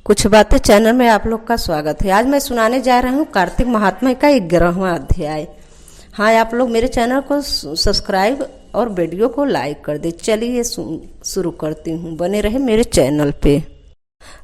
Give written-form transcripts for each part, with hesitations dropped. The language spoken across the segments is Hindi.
कुछ बातें चैनल में आप लोग का स्वागत है। आज मैं सुनाने जा रहा हूँ कार्तिक महात्म्य का 11वां अध्याय। हाँ, आप लोग मेरे चैनल को सब्सक्राइब और वीडियो को लाइक कर दे। चलिए शुरू करती हूँ, बने रहे मेरे चैनल पे।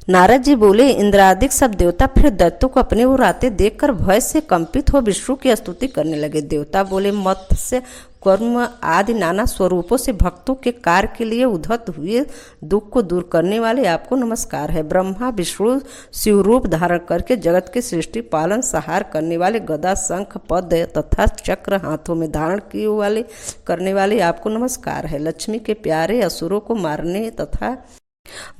नारद जी बोले, इंद्रादिक सब देवता फिर दैत्यों को अपनी ओर आते देखकर भय से कंपित हो विष्णु की स्तुति करने लगे। देवता बोले, मत्स्य कर्म आदि नाना स्वरूपों से भक्तों के कार्य के लिए उद्धत हुए दुख को दूर करने वाले आपको नमस्कार है। ब्रह्मा विष्णु शिव रूप धारण करके जगत की सृष्टि पालन सहार करने वाले गदा शंख पद्म तथा चक्र हाथों में धारण किए वाले करने वाले आपको नमस्कार है। लक्ष्मी के प्यारे असुरों को मारने तथा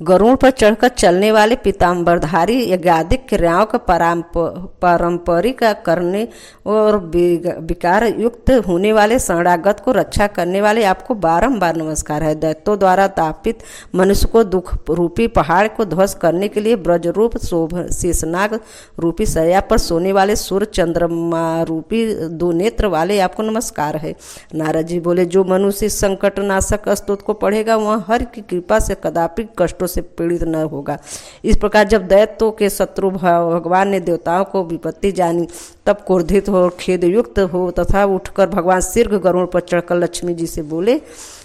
गरुड़ पर चढ़कर चलने वाले पीताम्बरधारी यज्ञादिक क्रियाओं का पारंपरिक करने और विकार युक्त होने वाले शरणागत को रक्षा करने वाले आपको बारंबार नमस्कार है। दैत्यों द्वारा तापित मनुष्य को दुख रूपी पहाड़ को ध्वस्त करने के लिए ब्रज रूप शेषनाग रूपी शैया पर सोने वाले सूर्य चंद्रमा रूपी दो नेत्र वाले आपको नमस्कार है। नारद जी बोले, जो मनुष्य संकट नाशक स्तोत्र को पढ़ेगा वह हर की कृपा से कदापि कष्टों से पीड़ित न होगा। इस प्रकार जब दैत्यों के शत्रु भगवान ने देवताओं को विपत्ति जानी तब क्रोधित हो और खेद युक्त हो तथा उठकर भगवान शीर्घ गरुड़ पर चढ़कर लक्ष्मी जी से बोले,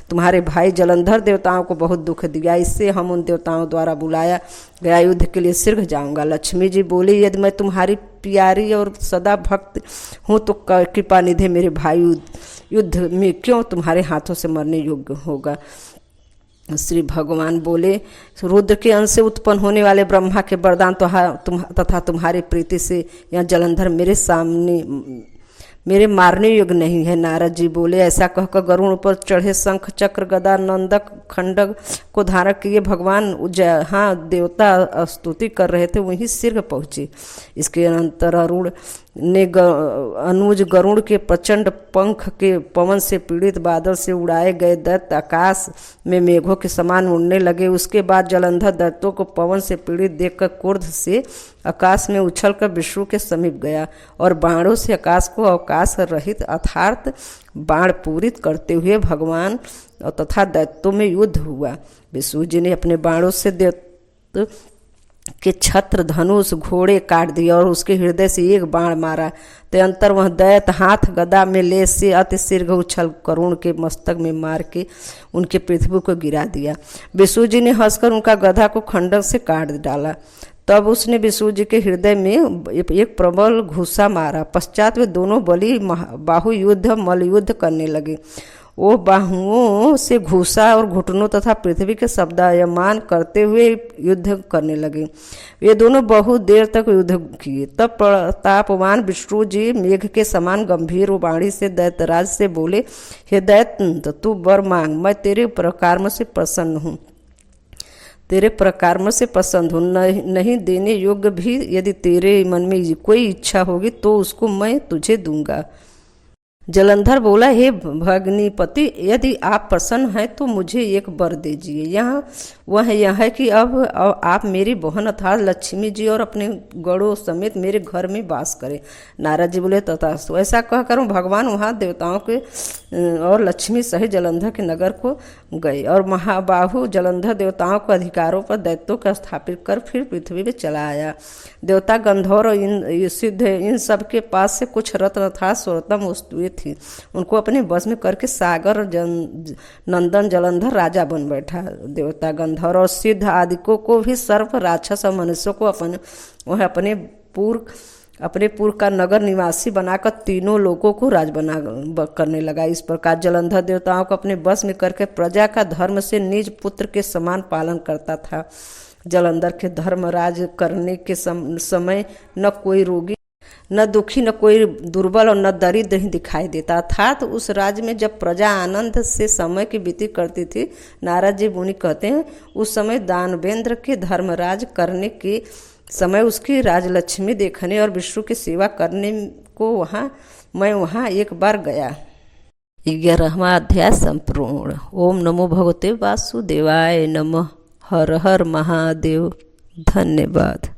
तुम्हारे भाई जलंधर देवताओं को बहुत दुख दिया, इससे हम उन देवताओं द्वारा बुलाया गया युद्ध के लिए शीर्घ जाऊंगा। लक्ष्मी जी बोली, यदि मैं तुम्हारी प्यारी और सदा भक्त हूँ तो कृपा निधि मेरे भाई युद्ध में क्यों तुम्हारे हाथों से मरने योग्य होगा। श्री भगवान बोले, रुद्र के अंश से उत्पन्न होने वाले ब्रह्मा के वरदान तथा तुम्हारी प्रीति से यह जलंधर मेरे मारने योग्य नहीं है। नारद जी बोले, ऐसा कहकर गरुड़ पर चढ़े शंख चक्र गदा नंदक खंडक को धारण किए भगवान जहाँ देवता स्तुति कर रहे थे वहीं शीर्घ पहुँचे। इसके अनंतर अरुण ने अनुज गरुड़ के प्रचंड पंख के पवन से पीड़ित बादल से उड़ाए गए दैत्य आकाश में मेघों के समान उड़ने लगे। उसके बाद जलंधर दैत्यों को पवन से पीड़ित देखकर क्रोध से आकाश में उछलकर विष्णु के समीप गया और बाणों से आकाश को अवकाश रहित अर्थात बाण पूरित करते हुए भगवान तथा दैत्यों में युद्ध हुआ। विष्णु जी ने अपने बाणों से दैत्य के छत्र धनुष घोड़े काट दिया और उसके हृदय से एक बाण मारा। तदंतर वह दैत्य हाथ गदा में ले से अति शीर्घ उछल करुण के मस्तक में मार के उनके पृथ्वी को गिरा दिया। विष्णु जी ने हंसकर उनका गदा को खंडक से काट डाला। तब उसने विष्णु जी के हृदय में एक प्रबल घूसा मारा। पश्चात वे दोनों बलि बाहु युद्ध मल युद्ध करने लगे। वो बाहुओं से घूसा और घुटनों तथा पृथ्वी के शब्दायमान करते हुए युद्ध करने लगे। वे दोनों बहुत देर तक युद्ध किए। तब प्रतापवान विष्णु जी मेघ के समान गंभीर वाणी से दैत्यराज से बोले, हे दैत्य, तू वर मांग, मैं तेरे प्रकार से प्रसन्न हूँ। नहीं देने योग्य भी यदि तेरे मन में कोई इच्छा होगी तो उसको मैं तुझे दूंगा। जलंधर बोला, हे भगनीपति, यदि आप प्रसन्न हैं तो मुझे एक वर दीजिए। यह है कि अब आप मेरी बहन अर्थात लक्ष्मी जी और अपने गणों समेत मेरे घर में वास करें। नारद जी बोले, तथास्तु। ऐसा कहकर भगवान वहाँ देवताओं के और लक्ष्मी सहित जलंधर के नगर को गए और महाबाहु जलंधर देवताओं के अधिकारों पर दैत्यों को स्थापित कर फिर पृथ्वी में चला आया। देवता गंधर्व और सिद्ध इन सब के पास से कुछ रत्न तथा सर्वोत्तम वस्तुएं थी। उनको अपने बस में करके सागर नंदन जलंधर राजा बन बैठा। देवता गंधर्व और सिद्ध आदिकों को भी सर्प राक्षस और मनुष्यों को अपने पूर्व का नगर निवासी बनाकर तीनों लोगों को राज करने लगा। इस प्रकार जलंधर देवताओं को अपने बस में करके प्रजा का धर्म से निज पुत्र के समान पालन करता था। जलंधर के धर्म राज करने के समय न कोई रोगी न दुखी न कोई दुर्बल और न दरिद्र ही दिखाई देता था। तो उस राज्य में जब प्रजा आनंद से समय की बीती करती थी, नारद जी मुनि कहते हैं, उस समय दानवेंद्र के धर्मराज करने के समय उसकी राजलक्ष्मी देखने और विष्णु की सेवा करने को मैं वहाँ एक बार गया। 11वां अध्याय संपूर्ण। ओम नमो भगवते वासुदेवाय नमः। हर हर महादेव। धन्यवाद।